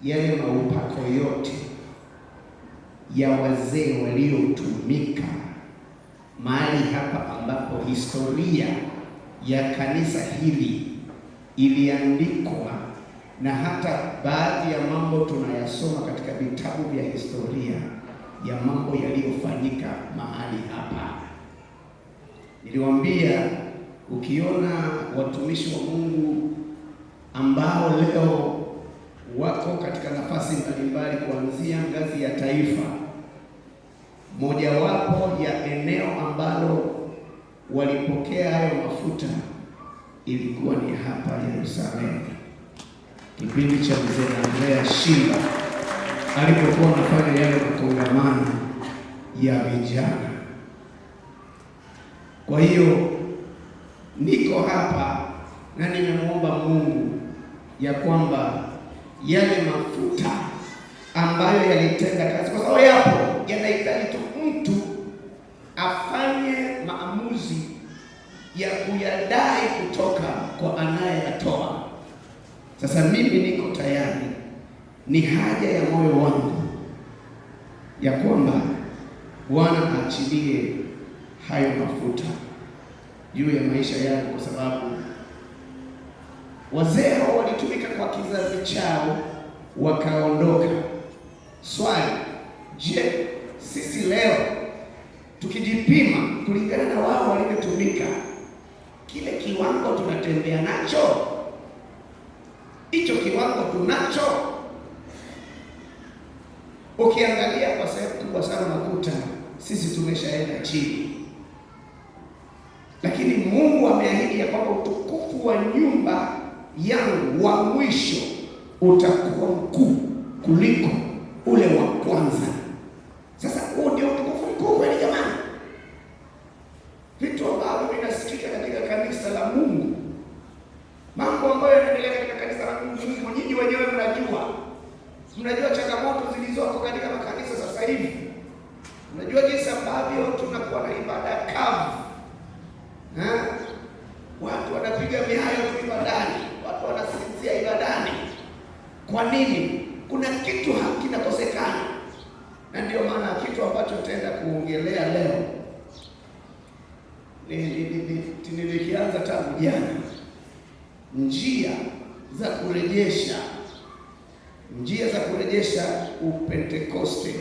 yale maupako yote ya wazee waliotumika mahali hapa ambapo historia ya kanisa hili iliandikwa, na hata baadhi ya mambo tunayasoma katika vitabu vya historia ya mambo yaliyofanyika mahali hapa. Niliwaambia, ukiona watumishi wa Mungu ambao leo wako katika nafasi mbalimbali kuanzia ngazi ya taifa, mojawapo ya eneo ambalo walipokea hayo mafuta ilikuwa ni hapa Yerusalemu, kipindi cha mzee Andrea Shimba alipokuwa anafanya yale makongamano ya vijana. Kwa hiyo niko hapa na nimemwomba Mungu ya kwamba yale mafuta ambayo yalitenda kazi, kwa sababu yapo yanahitaji tu mtu afanye maamuzi ya kuyadai kutoka kwa anayeyatoa. Sasa mimi niko tayari, ni haja ya moyo wangu ya kwamba Bwana aachilie hayo mafuta juu ya maisha yangu, kwa sababu wazee hao walitumika kwa kizazi chao wakaondoka. Swali, je, sisi leo tukijipima kulingana na wao walivyotumika, kile kiwango tunatembea nacho? Hicho kiwango tunacho? Ukiangalia kwa sehemu kubwa sana nakuta sisi tumeshaenda chini, lakini Mungu ameahidi ya kwamba utukufu wa nyumba yangu wa mwisho utakuwa mkuu kuliko ule wa kwanza. Sasa huo ndio utukufu mkuu kweli jamani? Vitu ambavyo vinasikika katika kanisa la Mungu, mambo ambayo yanaendelea katika kanisa la Mungu, nyinyi wenyewe mnajua changamoto zilizoko katika makanisa sasa hivi. Mnajua jinsi ambavyo tunakuwa na ibada kavu. Watu wanapiga mihayo tu ibadani, watu wanasinzia ibadani. Kwa nini? Kuna kitu hakinakosekana, na ndio maana kitu ambacho tutaenda kuongelea leo nilikianza tangu jana, njia za kurejesha upentekoste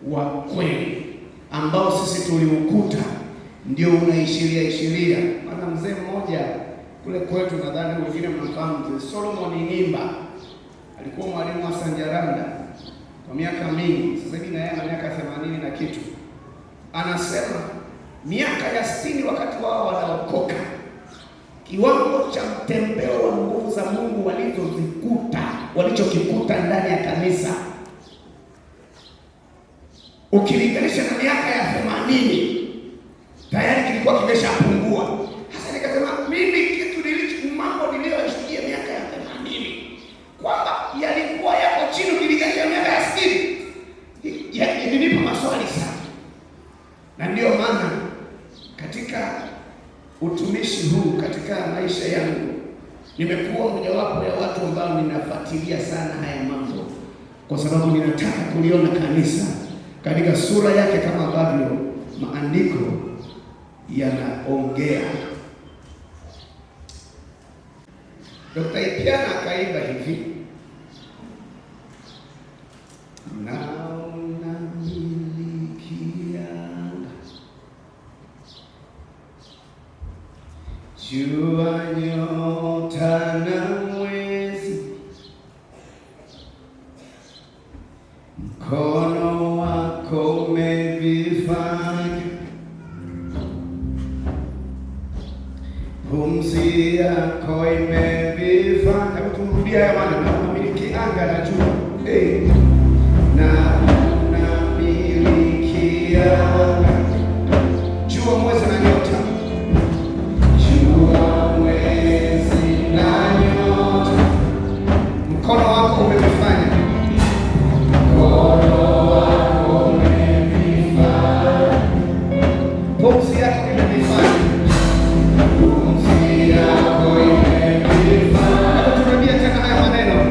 wa kweli ambao sisi tuliukuta ndio unaishiria. Maana mzee mmoja kule kwetu, nadhani wengine mnafahamu, mzee Solomon Nimba alikuwa mwalimu wa Sanjaranda kwa miaka mingi. Sasa hivi na yeye ana miaka 80 na kitu. Anasema miaka ya 60 wakati wao wanaokoka, kiwango cha mtembeo wa nguvu za Mungu walichokikuta ndani ya kanisa ukilinganisha na miaka ya 80 tayari kilikuwa kimeshapungua. Hasa nikasema mimi mambo niliyoshuhudia miaka ya 80 kwamba yalikuwa yako chini ukilinganisha miaka ya 60, ilinipa maswali sana. Na ndio maana katika utumishi huu, katika maisha yangu, nimekuwa mojawapo ya watu ambao ninafuatilia sana haya mambo, kwa sababu ninataka kuliona kanisa katika sura yake kama ambavyo maandiko yanaongea. Dr. Ipiana akaimba hivi, naona milikia jua, nyota na mwezi, mkono wako umevifanya, pumzi yako imevifanya. Hebu turudia haya maneno, namiliki anga na jua, na namiliki anga, jua, mwezi na nyota, jua, mwezi na nyota, mkono wako umevifanya, mkono wako umevifanya, pumzi yako imevifanya, pumzi yako imevifanya. Turudia tena haya maneno,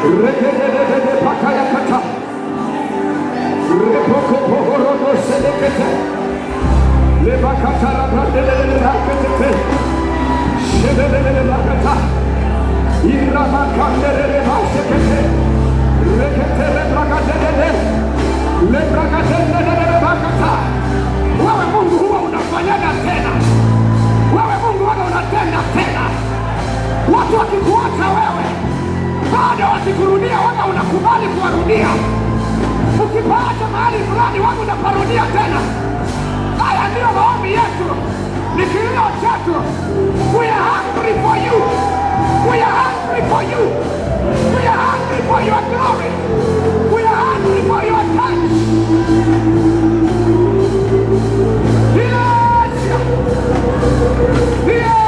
Rekedede pakaya kata. Repoko pohorodo sedekete. Lebakata rabradele rakete. Shedele bakata. Iramakandele basekete. Rekete lebrakadele. Lebrakadele bakata. Wewe Mungu huwa unafanyaga tena. Wewe Mungu huwa unatenda tena. Watu wakikuacha wewe, bado wakikurudia wewe unakubali kuwarudia. Ukipata mahali fulani wewe unaparudia tena. Haya ndio maombi yetu. Ni kilio chetu. We are hungry for you. We are hungry for you. We are hungry for your glory. We are hungry for your touch. Yes. Yeah.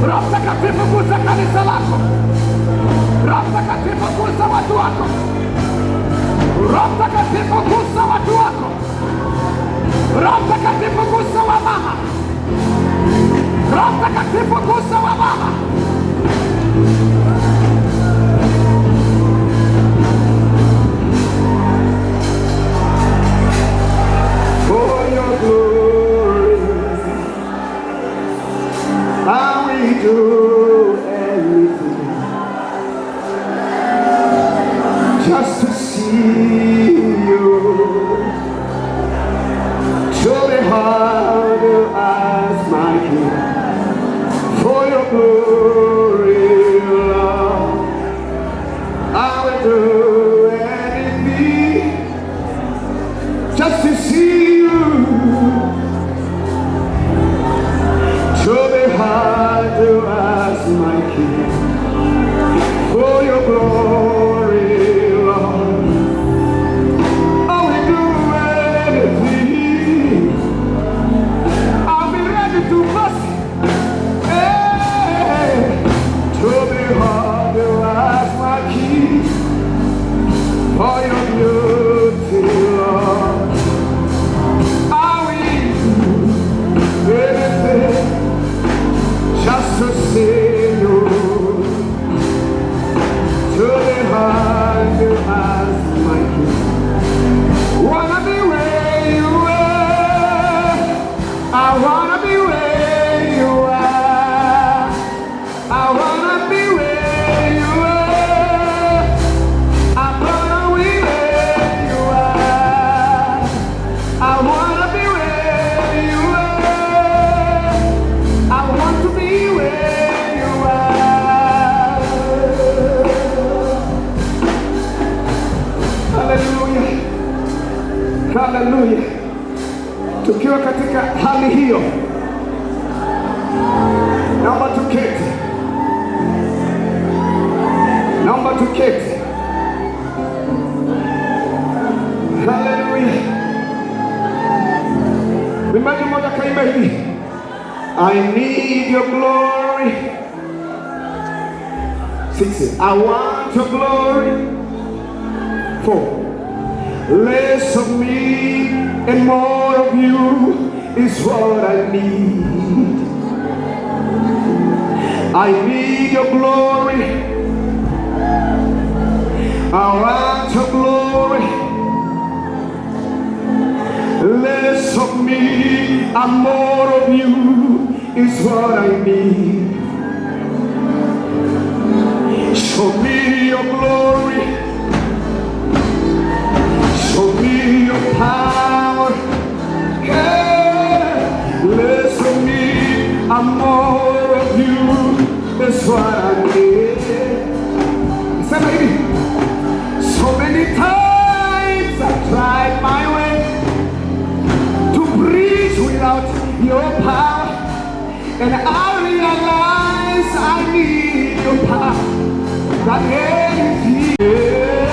Roho Mtakatifu gusa kanisa lako. Roho Mtakatifu gusa watu wako. Roho Mtakatifu gusa watu wako. Roho Mtakatifu gusa wa mama. Roho Mtakatifu gusa wa mama. For your glory, I will do anything just to see you. Show me how to ask my King for your glory, Lord. I will do anything just to see you. Show me how to ask my King for your glory, Lord. I will do anything. I'll be ready to bless. Hey. Show me how to ask my King for your beauty, Lord. I will do anything just to see you. To the heart you ask my King. Wanna be where you are. I wanna be where you are. I wanna be where you are. I'm gonna be where you are. I wanna be where you are. I want to be where you are. Hallelujah. Hallelujah. Tukiwa katika hali hiyo, naomba tuketi. Naomba tuketi. Hallelujah. Mwimbaji mmoja kaimba hivi, I need your glory. 6. I want your glory. 4. Less of me and more of you is what I need. I need your glory. I want your glory. Less of me and more of you is what I need. Show me your glory. Show me your power. Yeah. Less of me and more of you is what I need. Say baby. So many times I tried my way to preach without your power, and I realize I need your power. That is here.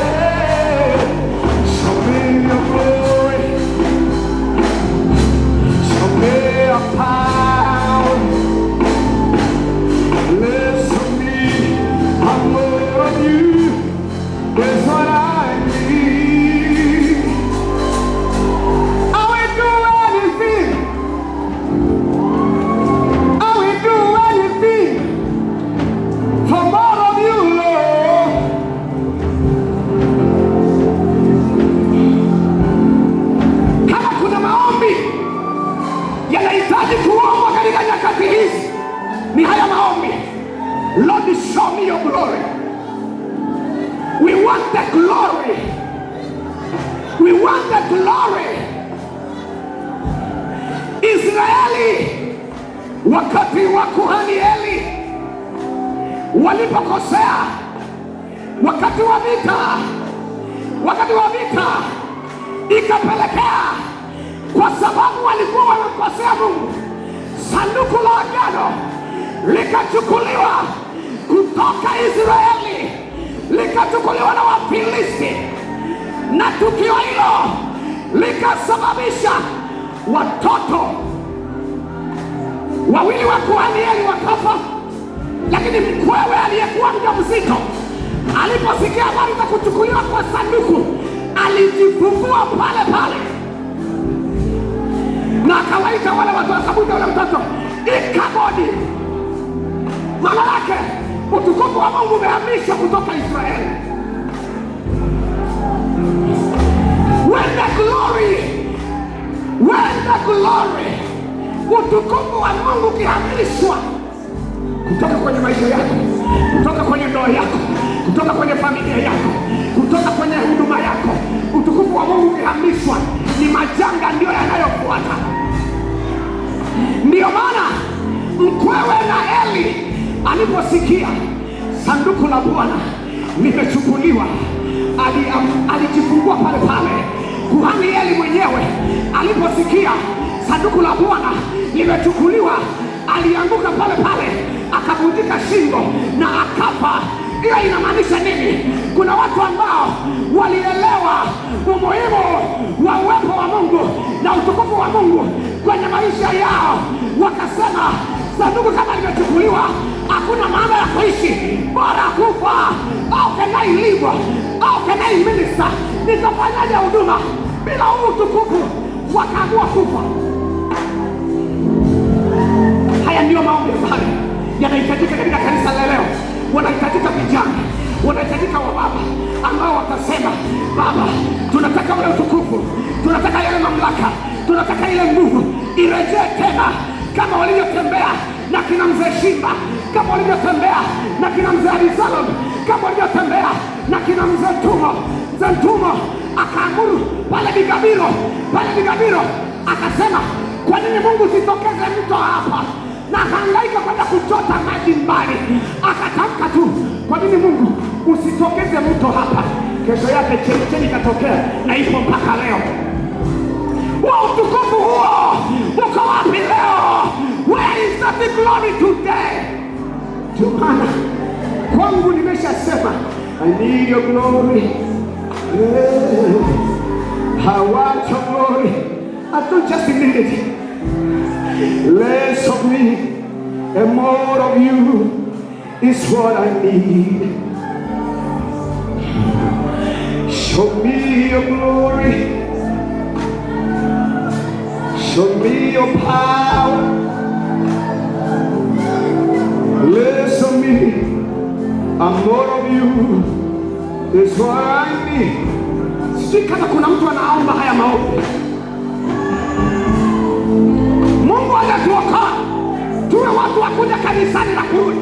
Show me your glory. Show me your power. Less of me and more of you is what I need. I glory. Israeli wakati wa kuhani Eli walipokosea, wakati wa vita ikapelekea, kwa sababu walikuwa wamekosea Mungu, sanduku la agano likachukuliwa kutoka Israeli, likachukuliwa na Wafilisti, na tukio hilo likasababisha watoto wawili wa kuhani Eli wakafa. Lakini mkwewe aliyekuwa mjamzito aliposikia habari za kuchukuliwa kwa sanduku, alijifungua pale pale, na akawaita wale watu wakamuita ule mtoto Ikabodi. Maana yake utukufu wa Mungu umehamishwa kutoka Israeli. When the glory, utukufu wa Mungu ukihamishwa kutoka kwenye maisha yako, kutoka kwenye ndoa yako, kutoka kwenye familia yako, kutoka kwenye huduma yako, utukufu wa Mungu ukihamishwa, ni majanga ndio yanayofuata. Ndio maana mkwewe na Eli aliposikia sanduku la Bwana limechukuliwa, alijifungua pale pale. Kuhani Eli mwenyewe aliposikia sanduku la Bwana limechukuliwa, alianguka pale pale, akavunjika shingo na akafa. Hiyo inamaanisha nini? Kuna watu ambao walielewa umuhimu wa uwepo wa Mungu na utukufu wa Mungu kwenye maisha yao, wakasema sanduku kama limechukuliwa, hakuna maana ya kuishi, bora kufa. How can I live? How can I minister? Nitafanyaje huduma bila huu utukufu? Wakaamua kufa. Haya ndio maombi ambayo yanahitajika katika kanisa la leo. Wanahitajika vijana, wanahitajika wababa ambao watasema, Baba, tunataka ule utukufu, tunataka yale mamlaka, tunataka ile nguvu irejee tena, kama walivyotembea na kina mzee Shimba, kama walivyotembea na kina mzee Absalom, kama walivyotembea na kina mzee Ntumo. Mzee Ntumo akaamuru pale Bigabiro, akasema, kwa nini Mungu sitokeze mto hapa? Na akahangaika kwenda kuchota maji mbali, akatamka tu, kwa nini Mungu usitokeze mto hapa? Kesho yake chemchemi ikatokea na ipo mpaka leo. Wa utukufu huo uko wapi leo? Where is the glory today? Tumana kwangu nimeshasema, I need your glory. I want your glory. I don't just need it. Less of me and more of you is what I need. Show me your glory. Show me your power. Less of me and more of you is what I need. Sijui kama kuna mtu anaomba haya maombi. Mungu ametuokoa tuwe watu wa kuja kanisani na kurudi.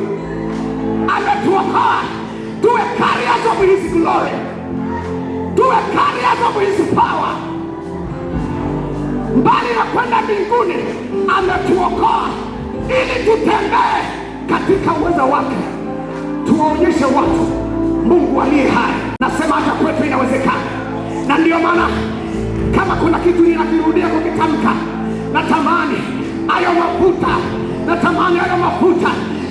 Ametuokoa tuwe carriers of his glory, tuwe carriers of his power. Mbali na kwenda mbinguni, ametuokoa ili tutembee katika uwezo wake, tuwaonyeshe watu Mungu aliye hai. Nasema hata kwetu inawezekana, na ndio maana kama kuna kitu ninakirudia kukitamka, natamani hayo mafuta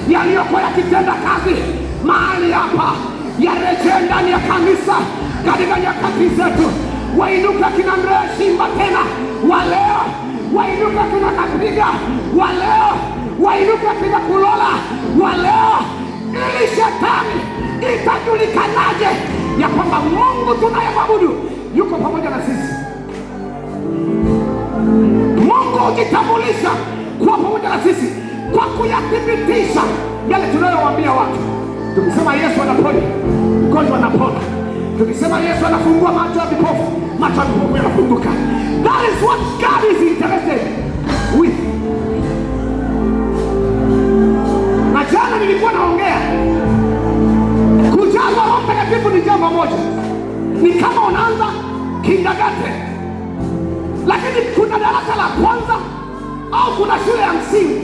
yaliyokuwa yakitenda kazi mahali hapa yarejee ndani ya kanisa katika nyakati zetu. Wainuka kina Andrea Shimba tena waleo, wainuka kina Kapiga waleo, wainuka kina Kulola waleo, ili shetani itajulikanaje ya kwamba Mungu tunayemwabudu yuko pamoja na sisi. Mungu hujitambulisha kuwa pamoja na sisi kwa kuyathibitisha yale tunayowaambia watu. Tukisema Yesu anaponya, mgonjwa anapona. Tukisema Yesu anafungua macho ya vipofu, macho ya vipofu yanafunguka. That is what God is interested with. Na jana nilikuwa naongea, kujazwa Roho Mtakatifu ni jambo moja. Ni kama unaanza kindergarten, Lakini kuna darasa la kwanza au kuna shule ya msingi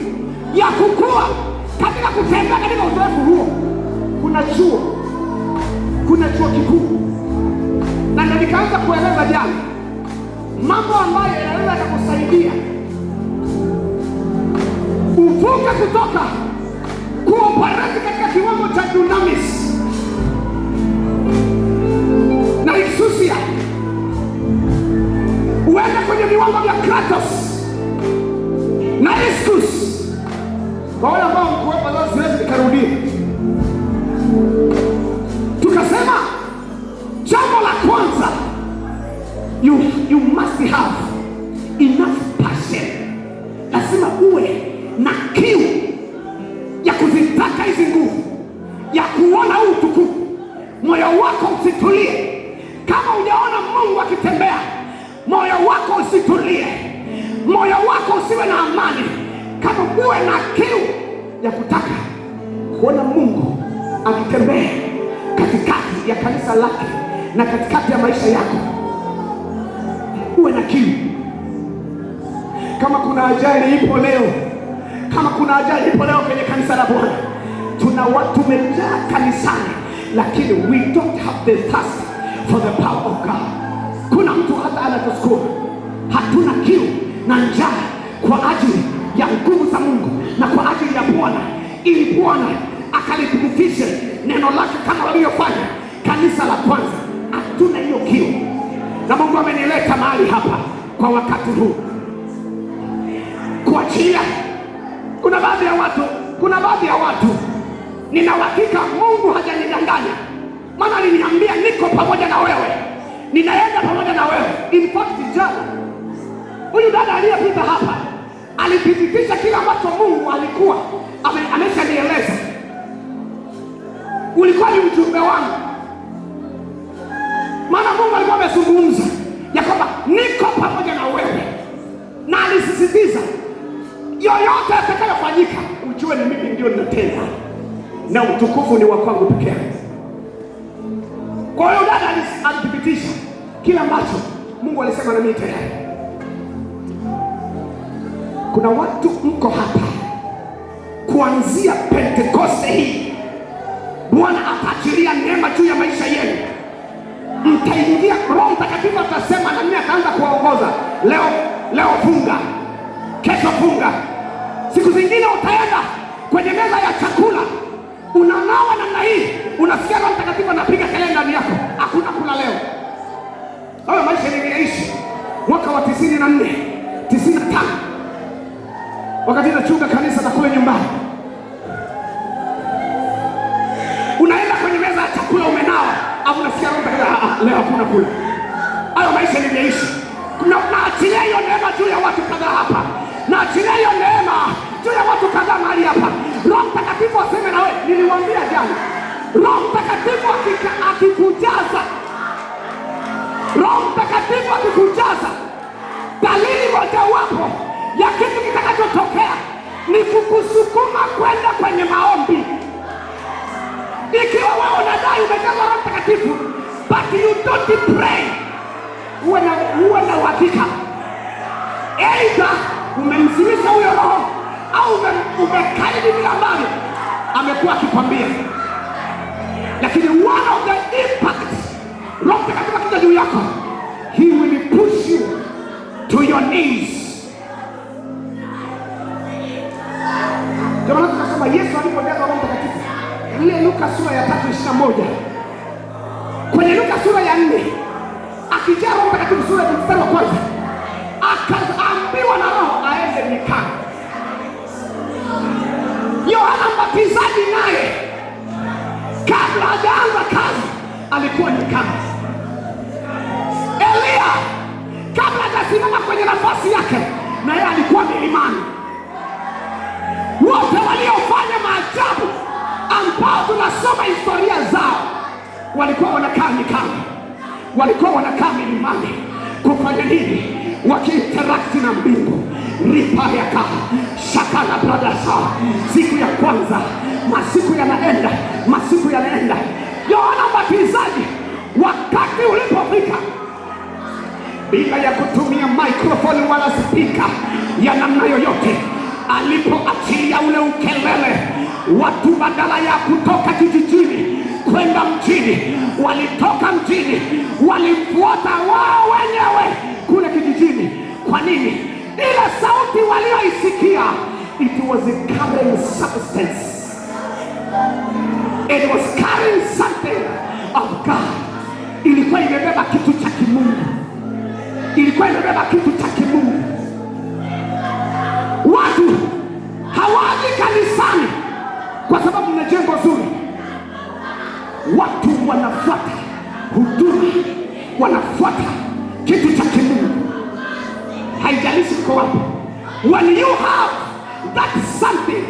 ya kukua katika kutembea katika uzoefu huo. Kuna chuo kikuu, na ndio nikaanza kueleza jana mambo ambayo yanaweza kukusaidia uvuke kutoka kuoperate katika kiwango cha dunamis na exousia, uende kwenye viwango vya kratos na iskus. Kwa wale ambao mkuwepa leo siwezi nikarudia. Tukasema jambo la kwanza, you must have enough passion. Lazima uwe na kiu ya kuzitaka hizi nguvu, ya kuona huu utukufu. Moyo wako usitulie. Kama hujaona Mungu akitembea, moyo wako usitulie, moyo wako usiwe na amani. Kama uwe na kiu ya kutaka kuona Mungu akitembea katikati ya kanisa lake na katikati ya maisha yako, uwe na kiu. Kama kuna ajali ipo leo, kama kuna ajali ipo leo kwenye kanisa la Bwana, tuna watu wamejaa kanisani, lakini we don't have the thirst for the power of God. Kuna mtu hata anatusukuma, hatuna kiu na njaa kwa ajili ya nguvu za Mungu na kwa ajili ya Bwana, ili Bwana akalithibitishe neno lake kama walivyofanya kanisa la kwanza. Hatuna hiyo kiu, na Mungu amenileta mahali hapa kwa wakati huu kuachia. Kuna baadhi ya watu nina uhakika Mungu hajanidanganya, maana aliniambia niko pamoja na wewe, ninaenda pamoja na wewe. In fact, jana huyu dada aliyepita hapa alithibitisha kila ambacho Mungu alikuwa ameshanieleza. Ulikuwa ni ujumbe wangu, maana Mungu alikuwa amezungumza ya kwamba niko pamoja na wewe, na alisisitiza yoyote atakayofanyika ujue ni mimi ndio ninatenda na utukufu ni wa kwangu pekee. Kwa hiyo dada alithibitisha kila ambacho Mungu alisema na mimi tayari. Kuna watu mko hapa kuanzia Pentekoste hii, Bwana ataachilia neema juu ya maisha yenu. Mtaingia, Roho Mtakatifu atasema na mimi ataanza kuwaongoza. Leo funga, kesho funga. Siku zingine utaenda kwenye meza ya chakula, unanawa namna hii, unasikia Roho Mtakatifu anapiga kelele ndani yako, hakuna kula leo. Hayo maisha niliyaishi mwaka wa 94, 95, wakati nachunga kanisa na kule nyumbani. Unaenda kwenye meza ya chakula umenawa, au unasikia Roho Mtakatifu, leo hakuna kula. Hayo maisha niliyaishi. Naachilia hiyo neema juu ya watu kadhaa hapa, naachilia hiyo neema juu ya watu kadhaa mahali hapa. Roho Mtakatifu aseme na wewe. Niliwaambia jana, Roho Mtakatifu akikujaza, Roho Mtakatifu akikujaza, dalili mojawapo ya kitu kitakachotokea ni kukusukuma kwenda kwenye maombi. Ikiwa wewe unadai umejazwa Roho Mtakatifu but you don't pray, uwe na uhakika aidha umemzimisha huyo Roho au umekaidi vile ambavyo amekuwa akikwambia. Lakini one of the impact, Roho Mtakatifu akija juu yako, he will push you to your knees. Jamani, tunasema Yesu alipojazwa Roho Mtakatifu, ile Luka sura ya 3:21, kwenye Luka sura ya 4 akijaa Roho Mtakatifu sura ya mstari wa kwanza, akaambiwa na Roho aende nyikani. Yohana Mbatizaji naye kabla hajaanza kazi alikuwa nyikani. Elia kabla hajasimama kwenye nafasi yake na yeye alikuwa milimani. Wote waliofanya maajabu ambao tunasoma historia zao walikuwa wanakaa nyikani, walikuwa wanakaa milimani. Kufanya nini? Wakiinteract na mbingu. Ripa yaka shakala bradasa. Siku ya kwanza, masiku yanaenda. Yohana Mbatizaji wakati ulipofika, bila ya kutumia microphone wala spika ya namna yoyote. Alipoachilia ule ukelele, watu badala ya kutoka kijijini kwenda mjini, walitoka mjini, walimfuata wao wenyewe kule kijijini. Kwa nini? Ile sauti walioisikia, it was carrying substance. It was carrying something of God. Ilikuwa imebeba kitu cha kimungu. Ilikuwa imebeba kitu cha kimungu. Watu hawaji kanisani kwa sababu ni jengo zuri. Watu wanafuata huduma, wanafuata kitu cha kimungu. Haijalishi uko wapi. When you have that something,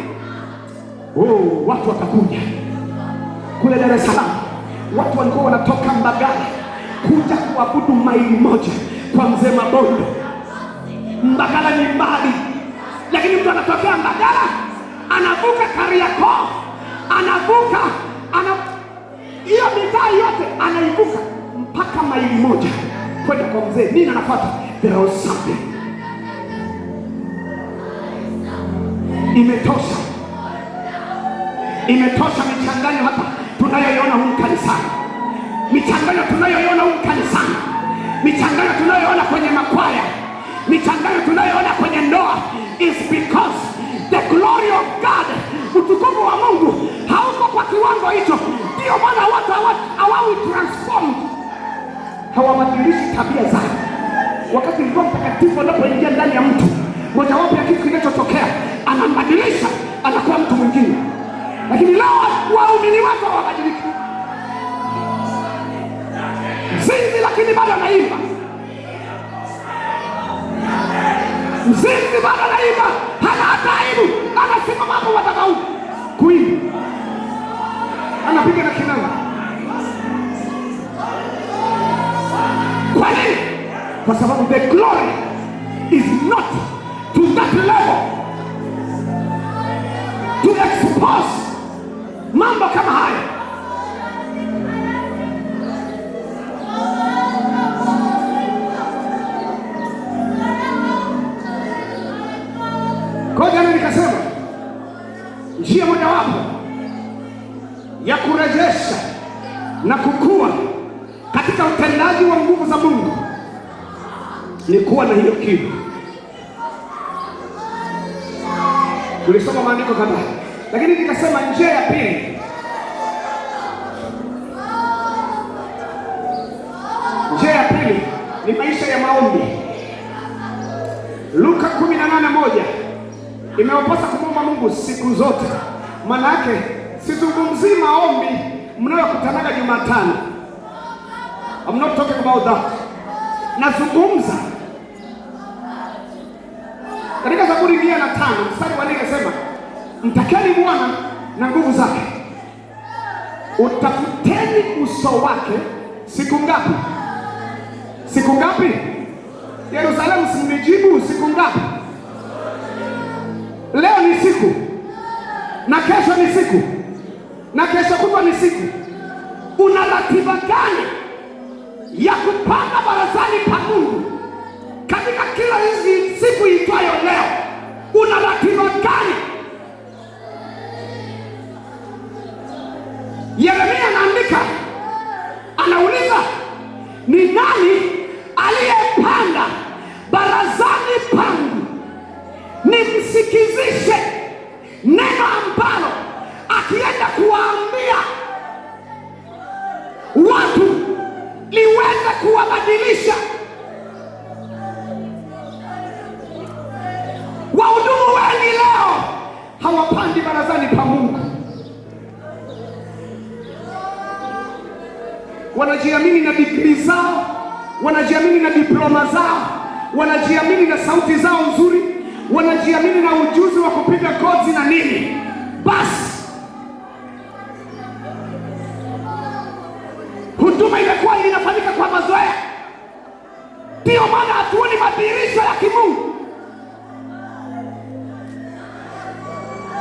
watu watakuja. Kule Dar es Salaam watu walikuwa wanatoka Mbagala kuja kuabudu maili moja kwa Mzee Mabondo. Mbagala ni mbali, lakini mtu anatokea Mbagala, anavuka Kariakoo, anavuka hiyo mitaa yote, anaivuka mpaka maili moja kwenda kwa mzee. Nini anafuata? There was something. Imetosha michanganyo hapa tunayoiona huko kanisani. Michanganyo tunayoiona huko kanisani. Michanganyo tunayoiona kwenye makwaya. Michanganyo tunayoiona kwenye ndoa is because the glory of God, utukufu wa Mungu hauko kwa kiwango hicho. Ndio maana watu hawawi transformed, hawabadilishi tabia zao. Wakati Roho Mtakatifu anapoingia ndani ya mtu, mojawapo ya kitu kinachotokea, anambadilisha, anakuwa mtu mwingine. Lakini leo waumini wako hawabadiliki. Mzinzi lakini bado anaimba. Mzinzi bado anaimba, hana hata aibu. Anasimama hapo watakao kuimba, anapiga na kinanda. Kwa nini? Kwa sababu the glory is not to that level to expose mambo kama haya. Kwa jana nikasema njia mojawapo ya kurejesha na kukua katika utendaji wa nguvu za Mungu ni kuwa na hiyo kiu. Tulisoma maandiko kadhaa, lakini nikasema njia ya pili, ni maisha ya maombi. Luka 18:1 imewapasa kumwomba Mungu siku zote. Maana yake sizungumzii maombi mnayokutanaga Jumatano. I'm not talking about that. Nazungumza katika Zaburi 105 mstari wa 4 inasema, mtakeni Bwana na nguvu zake, utafuteni uso wake siku ngapi? Siku ngapi? Yerusalemu, simnijibu siku ngapi? Leo ni siku, na kesho ni siku, na kesho kutwa ni siku. Una ratiba gani ya kupanga barazani pa Mungu katika kila hizi siku itwayo leo? Una ratiba gani? Yeremia anaandika, anauliza, ni nani aliyepanda barazani pangu nimsikizishe neno ambalo akienda kuwaambia watu liweze kuwabadilisha? Wahudumu wengi leo hawapandi barazani pa Mungu. Wanajiamini na degree zao, wanajiamini na diploma zao, wanajiamini na sauti zao nzuri, wanajiamini na ujuzi wa kupiga kozi na nini. Basi huduma imekuwa inafanyika kwa mazoea. Ndio maana hatuoni madhihirisho ya kimungu.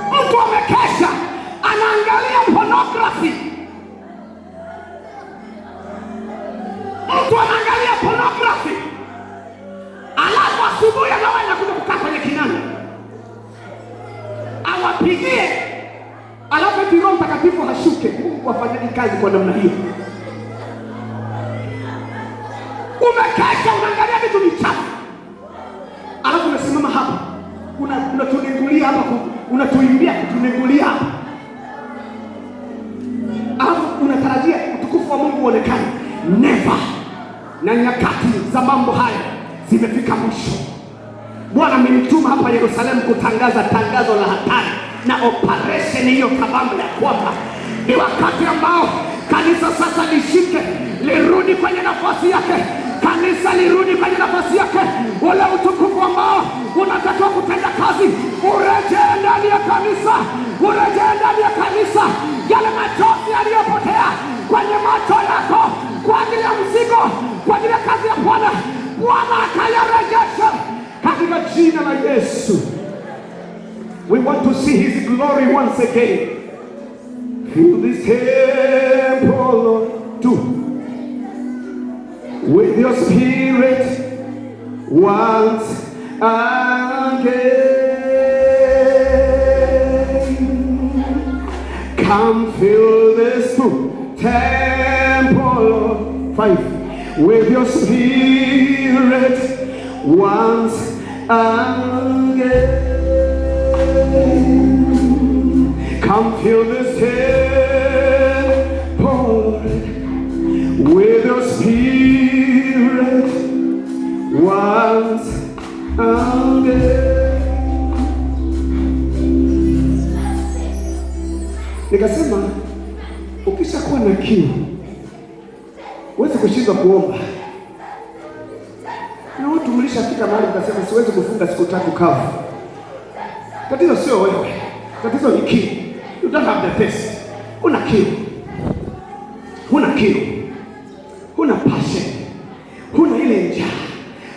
Mtu amekesha anaangalia pornography. Mtu anaangalia pornography apigie, alafu eti Roho Mtakatifu hashuke. Mungu afanyaje kazi kwa namna hiyo? Umekesha unaangalia vitu vichafu, alafu unasimama hapa unatunengulia hapa, unatuimbia kutunengulia hapa, alafu unatarajia utukufu wa Mungu uonekane. Never. Na nyakati za mambo haya zimefika mwisho. Bwana amenituma hapa Yerusalemu kutangaza tangazo la hatari na operation hiyo kabambe ya kwamba ni wakati ambao kanisa sasa lishike, lirudi kwenye nafasi yake. Kanisa lirudi kwenye nafasi yake. Ule utukufu ambao unatakiwa kutenda kazi urejee ndani ya kanisa, urejee ndani ya kanisa. Yale machozi yaliyopotea kwenye macho yako kwa ajili ya mzigo, kwa ajili ya kazi ya Bwana, Bwana akayarejesha katika jina la Yesu. We want to see his glory once again. Fill this temple, Lord, too, with your spirit once again. Come fill this temple, Lord, 5, with your spirit once again. Come fill this temple with your spirit once again. Nikasema ukishakuwa na kiu huwezi kushindwa kuomba. Na watu mlishafika mahali mkasema siwezi kufunga siku 3 kavu. Tatizo sio wewe, tatizo ni kiu. You don't have the taste. Huna kiu, huna kiu, huna passion, huna ile njaa,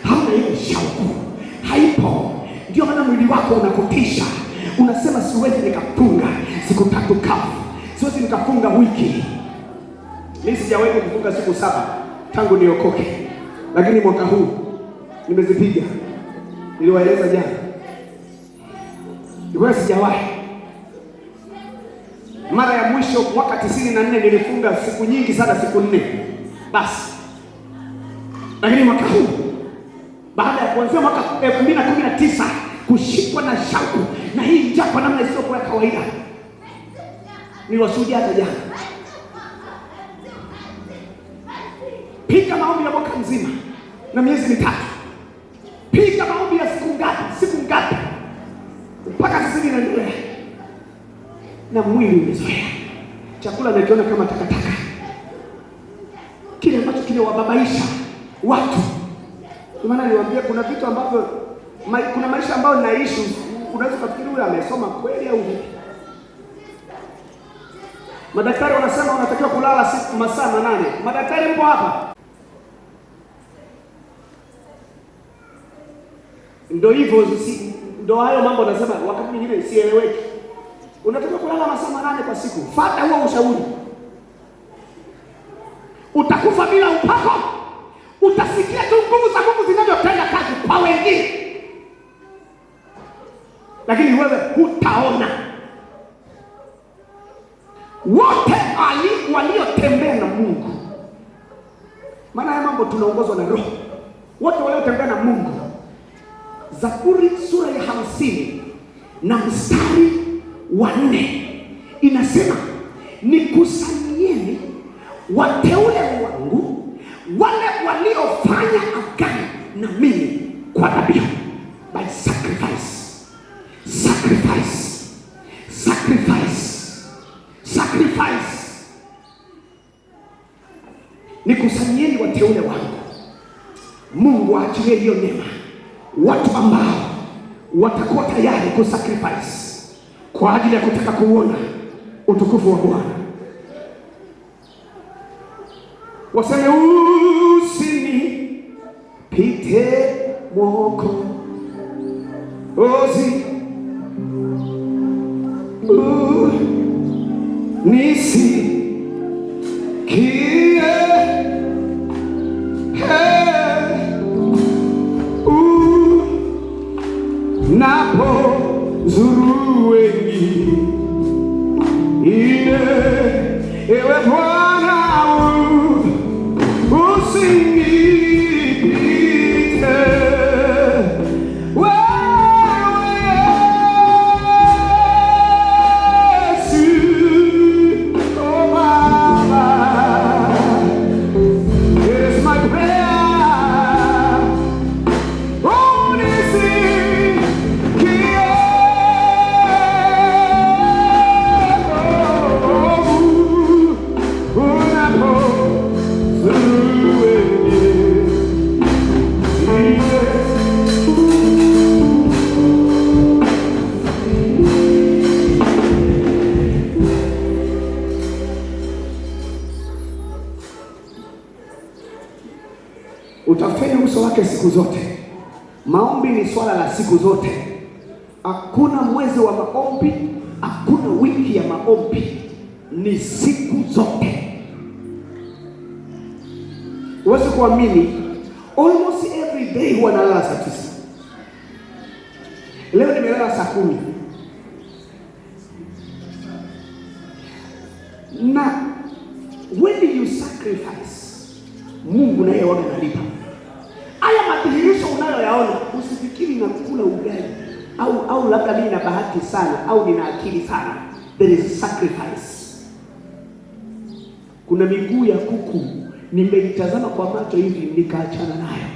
hauna ile shauku, haipo. Ndio maana mwili wako unakutisha. Unasema siwezi nikafunga siku 3 kavu, siwezi nikafunga wiki. Mimi sijawahi kufunga siku 7 tangu niokoke, lakini mwaka huu nimezipiga. Niliwaeleza jana, nilikuwa sijawahi. Mara ya mwisho mwaka 94 nilifunga siku nyingi sana, siku 4 basi. Lakini mwaka huu baada ya kuanzia mwaka 2019 kushikwa na shauku na hii njaa kwa namna isiyokuwa ya kawaida, niwashuhudia hata jana. Piga maombi ya mwaka mzima na miezi 3. Piga maombi ya siku ngapi mpaka sasa ninaendelea. Na mwili umezoea. Chakula nakiona kama takataka. Kile ambacho kinawababaisha watu. Kwa maana niwaambia kuna vitu ambavyo kuna maisha ambayo naishi, unaweza kufikiri yule amesoma kweli au vipi. Madaktari wanasema unatakiwa kulala masaa 8. Madaktari mpo hapa? Ndio hivyo, ndio hayo mambo nasema wakati mwingine sieleweki. Unatakiwa kulala masaa 8 kwa siku. Fuata huo ushauri. Utakufa bila upako. Utasikia tu nguvu za Mungu zinavyotenda kazi kwa wengine, lakini wewe hutaona. Wote waliotembea na Mungu, maana ya mambo tunaongozwa na Roho. Wote waliotembea na Mungu, Zaburi sura ya 50 na mstari wa 4 inasema, nikusanyieni wateule wangu, wale waliofanya agano na mimi kwa dhabihu, by sacrifice. Sacrifice, sacrifice, sacrifice. Nikusanyieni wateule wangu. Mungu aachilie hiyo neema, watu ambao watakuwa tayari kusacrifice kwa ajili ya kutaka kuona utukufu wa Bwana. Waseme usinipite Mwokozi, nisikie napo zuru wengi Ewe Bwana usinipite, utafanya uso wake siku zote. Maombi ni swala la siku zote. Hakuna mwezi wa maombi, hakuna wiki ya maombi, ni siku zote. Uweze kuamini, almost every day huwa nalala saa 9. Leo nimelala saa 10. Na when you sacrifice, Mungu naye waga nalipa. Haya madhihirisho unayoyaona, usifikiri na kula ugali au labda mimi na bahati sana au nina akili sana. There is sacrifice. Kuna miguu ya kuku nimeitazama kwa macho hivi nikaachana nayo.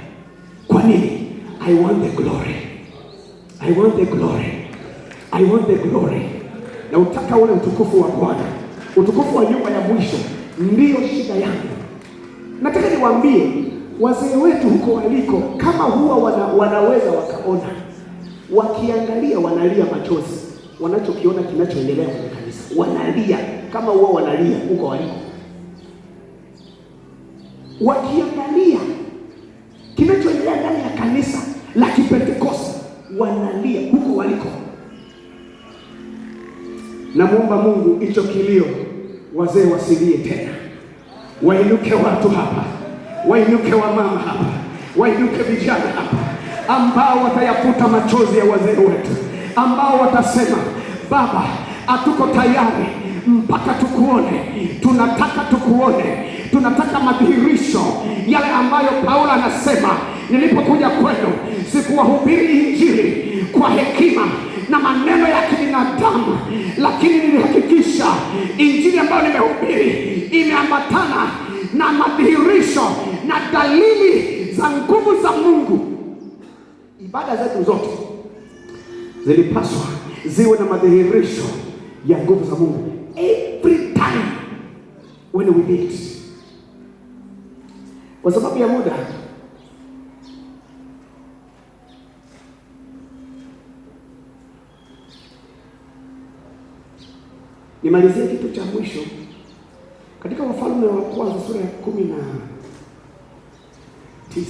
Kwa nini? I want the glory. I want the glory. I want the glory. Na utaka ule utukufu wa Bwana. Utukufu wa nyumba ya mwisho ndio shida yangu. Nataka niwaambie wazee wetu huko waliko, kama huwa wanaweza wakaona, wakiangalia wanalia machozi, wanachokiona kinachoendelea kwenye kanisa, wanalia kama huwa wanalia huko waliko. Wakiangalia kinachoendelea ndani ya kanisa la Kipentekoste, wanalia huko waliko. Namuomba Mungu hicho kilio wazee wasilie tena. Wainuke watu hapa, wainuke wamama hapa, wainuke vijana hapa, ambao watayafuta machozi ya wazee wetu, ambao watasema, Baba, hatuko tayari mpaka tukuone. Tunataka tukuone, tunataka madhihirisho yale ambayo Paulo anasema, nilipokuja kwenu sikuwahubiri injili kwa hekima na maneno ya kibinadamu, lakini nilihakikisha injili ambayo nimehubiri imeambatana na madhihirisho na dalili za nguvu za Mungu. Ibada zetu zote zilipaswa ziwe na madhihirisho ya nguvu za Mungu every time when we meet. Kwa sababu ya muda, nimalizie kitu cha mwisho katika Wafalme wa Kwanza sura ya 19.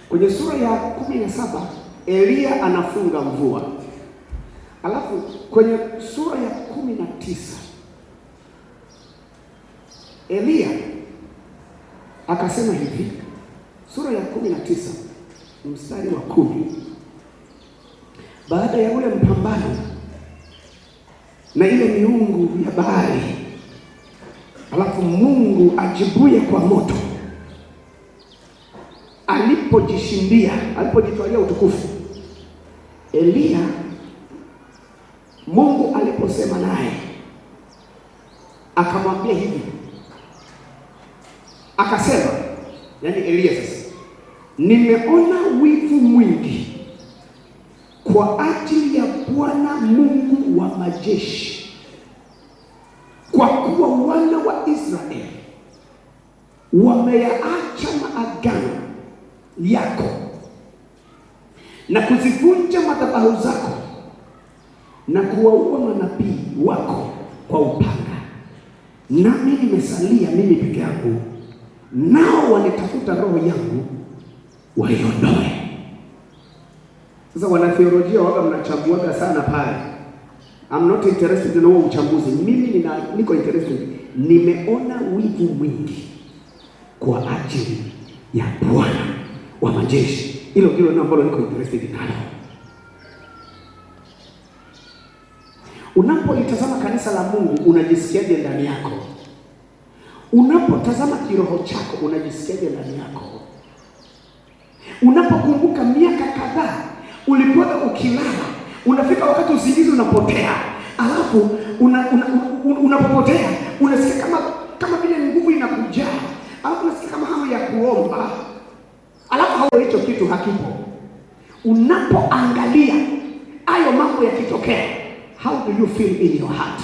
Kwenye sura ya 17 Elia anafunga mvua. Alafu kwenye sura ya 19 Elia akasema hivi, sura ya 19 mstari wa 10, baada ya ule mpambano na ile miungu ya bahari, alafu Mungu ajibuye kwa moto, alipojitwalia utukufu, Elia, Mungu aliposema naye akamwambia hivi, akasema, yani Elia sasa, nimeona wivu mwingi kwa ajili ya Bwana Mungu wa majeshi, kwa kuwa wana wa Israeli wameyaacha maagano yako na kuzivunja madhabahu zako na kuwaua manabii wako kwa upanga, nami nimesalia mimi peke yangu, nao wanitafuta roho yangu waiondoe. Sasa wanatheolojia waga mnachambuaga sana pale. I'm not interested in huo uchambuzi. Mimi niko interested. Nimeona wivu mwingi kwa ajili ya Bwana wa majeshi. Hilo ndilo ambalo niko interested nalo. Unapolitazama kanisa la Mungu unajisikiaje ndani yako? Unapotazama kiroho chako unajisikiaje ndani yako? Unapokumbuka miaka kadhaa ulikuwa ukilala, unafika wakati usingizi unapotea, alafu unapopotea unasikia kama vile nguvu inakujaa, alafu unasikia kama hamu ya kuomba, alafu hicho kitu hakipo. Unapoangalia hayo mambo yakitokea, how do you feel in your heart?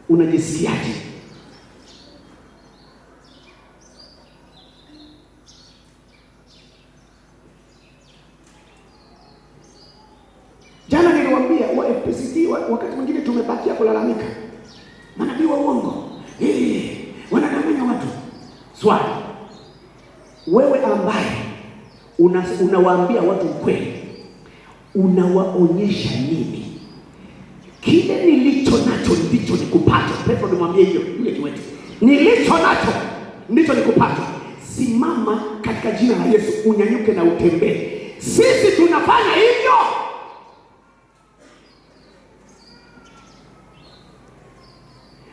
Unajisikiaje? Jana niliwaambia wa FPCT wakati mwingine tumebakia kulalamika. Manabii wa uongo, wanadanganya watu. Swali, wewe ambaye unawaambia watu ukweli, unawaonyesha nini? Kile nilicho nacho ndicho nikupata. Petro alimwambia hiyo yule kiwete, nilicho nacho ndicho nikupata. Simama katika jina la Yesu, unyanyuke na utembee. Sisi tunafanya hivyo.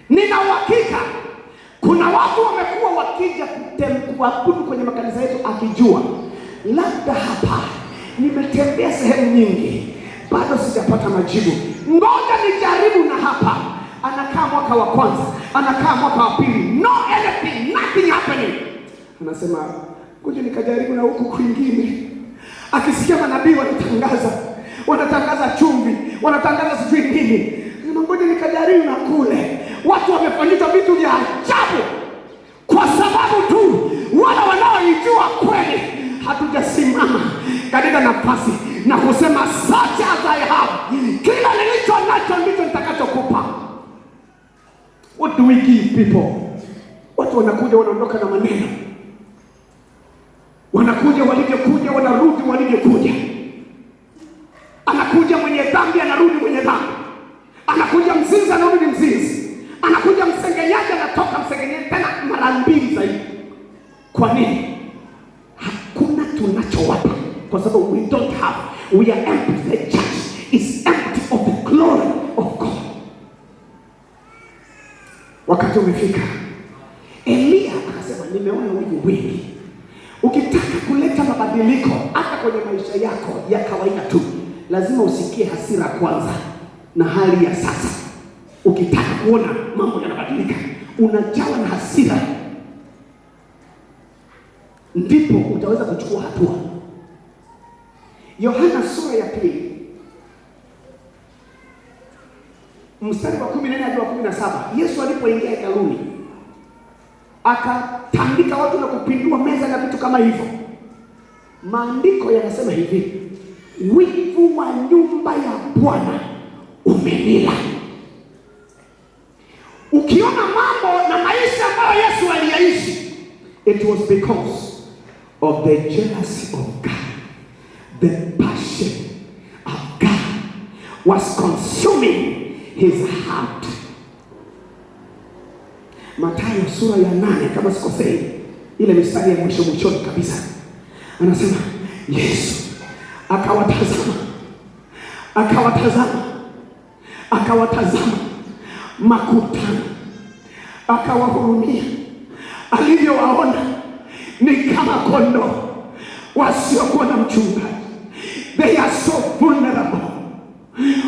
Nina uhakika kuna watu wamekuwa wakija kuabudu kwenye makanisa yetu akijua labda hapa nimetembea sehemu nyingi bado sijapata majibu, ngoja nijaribu na hapa. Anakaa mwaka wa kwanza, anakaa mwaka wa pili, no anything, nothing happening. Anasema ngoja nikajaribu na huku kwingine. Akisikia manabii wanatangaza chumvi, wanatangaza sijui nini, ngoja nikajaribu na kule. Watu wamefanyika vitu vya ajabu kwa sababu tu wale wanaoijua kweli hatujasimama katika nafasi na kusema such as I have, kila nilicho nacho ndicho nitakachokupa. What do we give people? Watu wanakuja wanaondoka na maneno, wanakuja walivyokuja, wanarudi walivyokuja. Anakuja mwenye dhambi, anarudi mwenye dhambi. Anakuja mzinzi, anarudi mzinzi. Anakuja msengenyaji, anatoka msengenyaji tena mara mbili zaidi. Kwa nini? Hakuna tunachowapa, kwa sababu we don't have, we are empty. The church is empty of the glory of God. Wakati umefika, Elia akasema nimeona wivu wingi. Ukitaka kuleta mabadiliko hata kwenye maisha yako ya kawaida tu, lazima usikie hasira kwanza na hali ya sasa. Ukitaka kuona mambo yanabadilika, unajawa na hasira, ndipo utaweza kuchukua hatua. Yohana sura ya 2 mstari wa 14 hadi wa 17, Yesu alipoingia hekaluni akatandika watu na kupindua meza na vitu kama hivyo. Maandiko yanasema hivi, wivu wa nyumba ya Bwana umenila. Ukiona mambo na maisha ambayo Yesu aliyaishi, it was because of the jealousy of God. The passion of God was consuming his heart. Mathayo sura ya 8 kama sikosei, ile mistari ya mwisho kabisa, anasema Yesu akawatazama makutano, akawahurumia. Alivyowaona ni kama kondoo wasiokuwa na mchungaji. They are so vulnerable.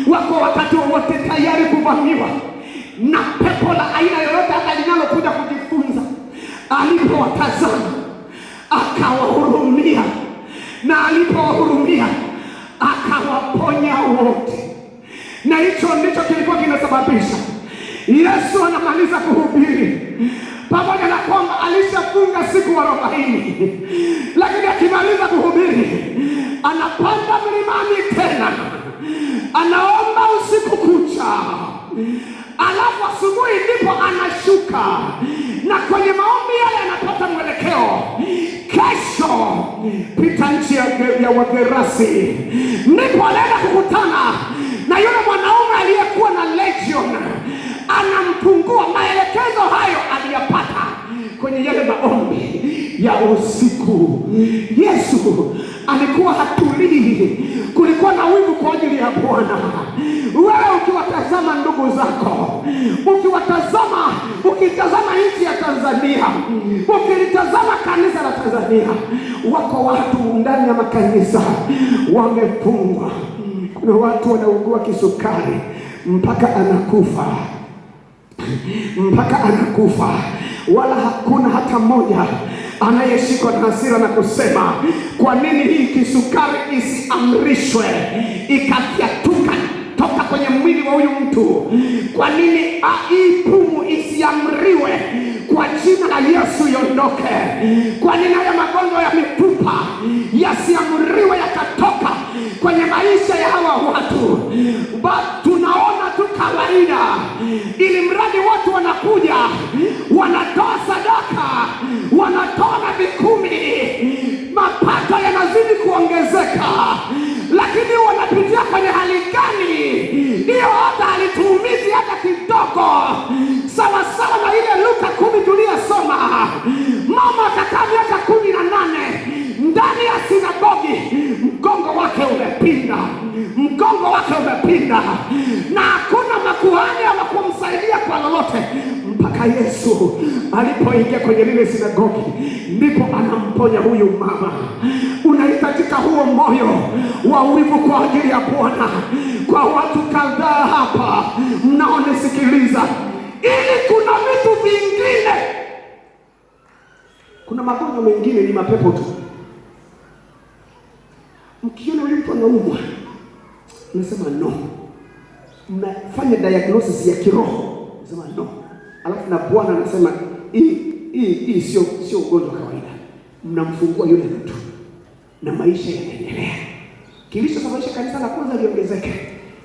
Wako wakati wote tayari kuvamiwa na pepo la aina yoyote hata linalokuja kujifunza. Alipowatazama akawahurumia, na alipowahurumia akawaponya wote. Na hicho ndicho kilikuwa kinasababisha Yesu anamaliza kuhubiri, pamoja na kwamba alishafunga siku 40, lakini akimaliza kuhubiri anapanda mlimani tena, anaomba usiku kucha, alafu asubuhi ndipo anashuka, na kwenye maombi yale anapata mwelekeo. Kesho pita nchi ya Wagerasi, ndipo anaenda kukutana na yule mwanaume aliyekuwa na legion, anampungua. Maelekezo hayo aliyapata kwenye yale maombi ya usiku. Yesu alikuwa hatulii. Kulikuwa na wivu kwa ajili ya Bwana. Wewe ukiwatazama ndugu zako, ukitazama nchi ya Tanzania, ukilitazama kanisa la Tanzania, wako watu ndani ya makanisa wamefungwa. Kuna watu wanaugua kisukari mpaka anakufa, wala hakuna hata mmoja anayeshikwa na hasira na kusema kwa nini hii kisukari isiamrishwe ikatiatuka toka kwenye mwili wa huyu mtu? Kwa nini hii pumu isiamriwe kwa jina la Yesu iondoke? Kwa nini haya magonjwa ya mifupa yasiamriwe yakatoka kwenye maisha ya hawa watu? Tunaona tu kawaida, ili mradi watu wanakuja wanatoa sadaka, wanatoa na vikumi, mapato yanazidi kuongezeka. Lakini wanapitia kwenye hali gani? Hiyo hata halituumizi hata kidogo. Sawa sawa na ile Luka 10 tuliyosoma. Mama akakaa miaka 18 ndani ya sinagogi, mgongo wake umepinda, na hakuna makuhani hawakumsaidia kwa lolote, mpaka Yesu alipoingia kwenye lile sinagogi, ndipo anamponya huyu mama. Unahitajika huo moyo wa wivu kwa ajili ya Bwana. Kwa watu kadhaa hapa mnaonisikiliza, ili kuna vitu vingine, kuna magonjwa mengine ni mapepo tu. Mkiona yule mtu anaumwa, unasema no. Mnafanya diagnosis ya kiroho, unasema no. Alafu na Bwana anasema hii sio ugonjwa kawaida. Mnamfungua yule mtu na maisha yanaendelea. Kilichosababisha kanisa la kwanza liongezeke,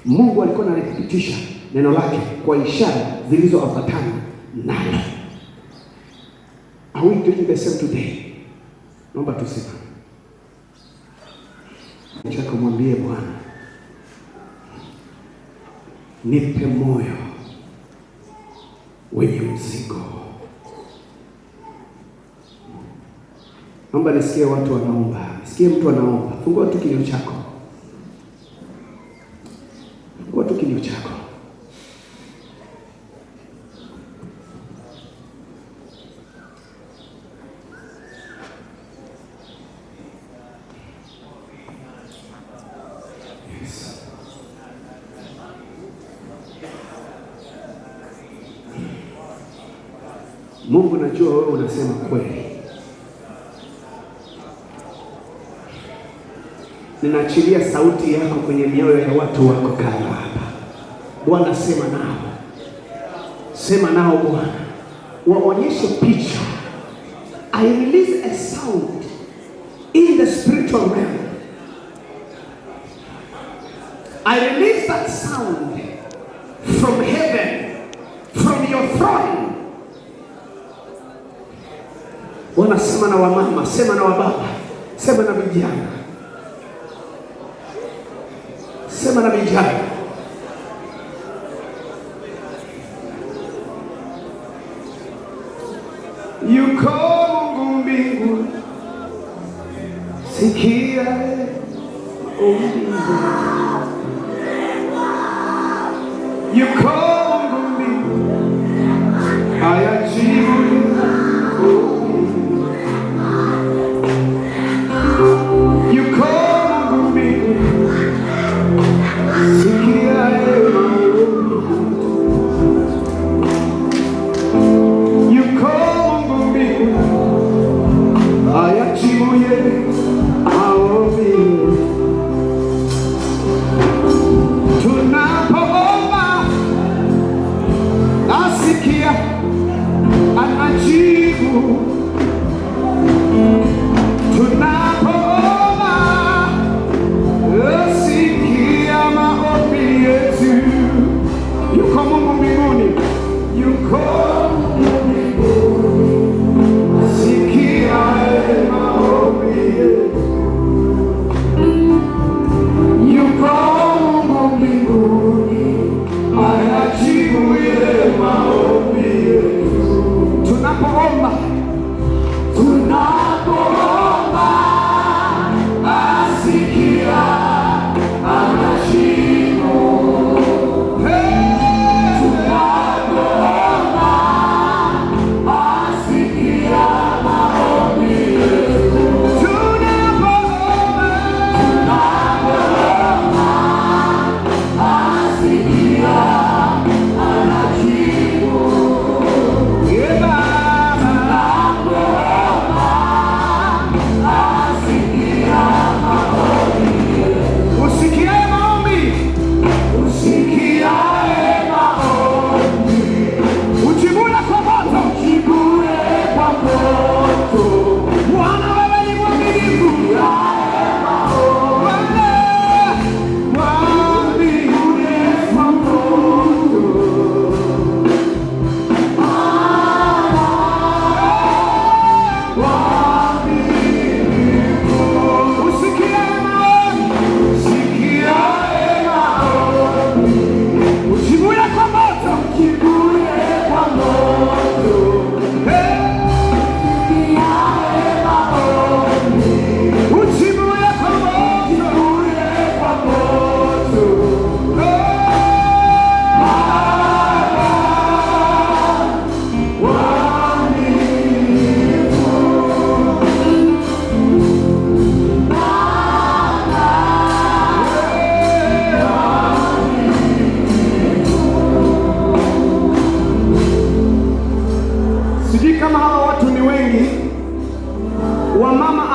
Mungu alikuwa analithibitisha neno lake kwa ishara zilizoambatana nalo. Are we doing the same today? Naomba tusimame. Nataka kumwambia Bwana, nipe moyo wenye mzigo. Naomba nisikie watu wanaomba. Nisikie mtu anaomba. Fungua tu kinywa chako. Yes. Mungu, najua wewe unasema kweli. Ninaachilia sauti yako kwenye mioyo ya watu wako kadhaa hapa. Bwana, sema nao Bwana, waonyeshe picha. I release a sound in the spiritual realm. I release that sound from heaven, from your throne. Bwana, sema na wamama, sema na wababa, sema na vijana, sema na vijana. Yuko Mungu mbinguni, sikia ombi. Yuko Mungu mbinguni, ayajibu ombi. Yuko Mungu mbinguni, sikia ombi. Yuko Mungu mbinguni, ayajibu maombi. Tunapoomba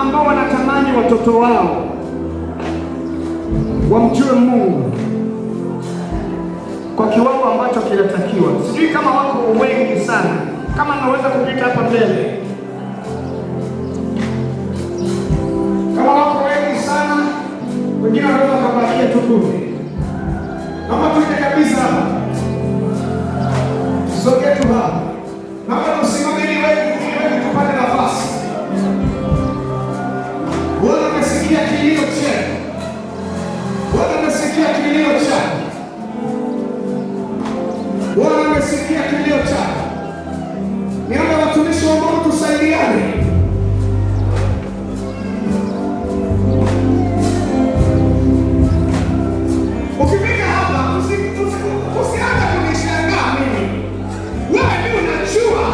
ambao wanatamani watoto wao wamjue Mungu kwa kiwango ambacho kinatakiwa. Sijui kama wako wengi sana, kama naweza kupita hapa mbele, kama wako wengi sana, wengine wanaweza kubakia tu kule. Naomba tuende kabisa hapa, tusogee tu hapa, naomba tusimame ili wewe tupate nafasi. Bwana amesikia kilio chetu, Bwana amesikia kilio chako, Bwana amesikia kilio chako. Niomba watumishi wa Mungu tusaidiane. Ukifika hapa usianze kunishangaa mimi. Wewe ndio unajua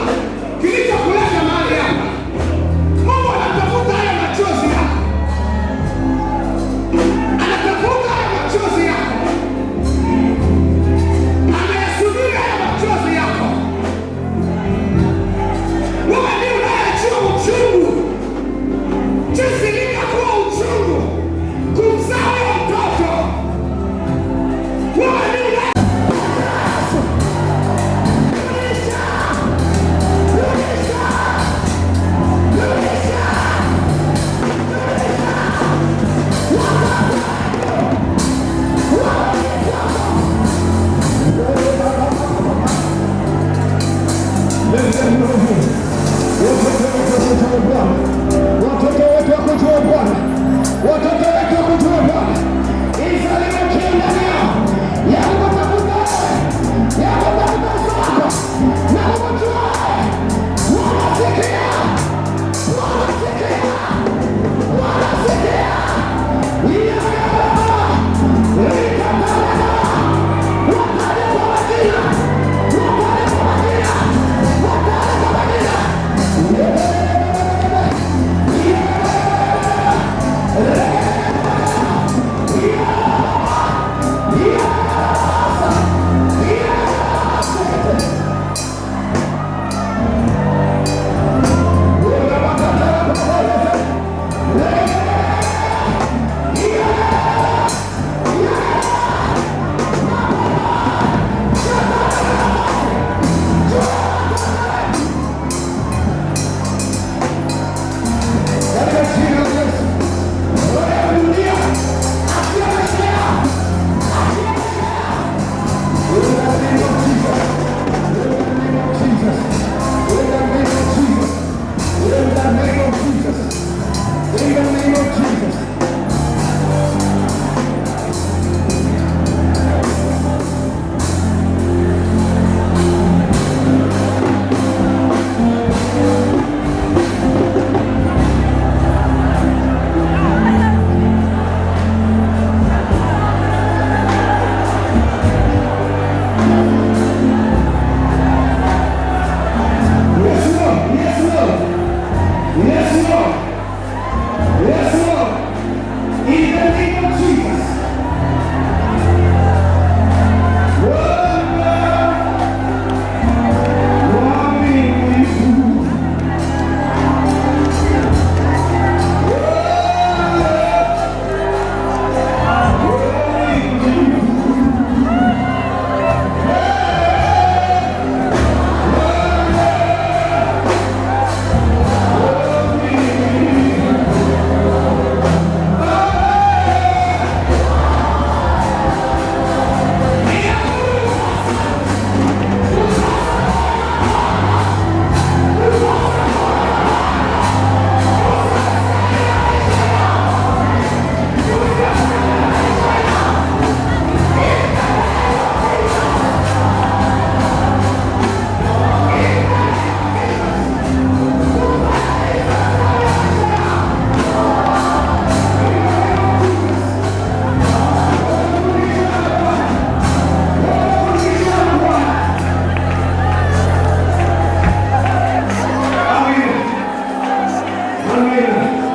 kilichokuleta mahali hapa. Mungu anatafuta haya machozi yako, anatafuta haya machozi yako, anayasubiri haya machozi yako. Wewe ndio unayejua uchungu, jinsi ilivyokuwa uchungu kumzaa huyo mtoto. Wewe ndio watoto wetu wakujua Bwana, watoto wetu wakujua Bwana. Israeli ndani yao ya kutafuta ya kutafuta uso wako na kukujua wewe. Wanasikia, wanasikia, wanasikia. Amen.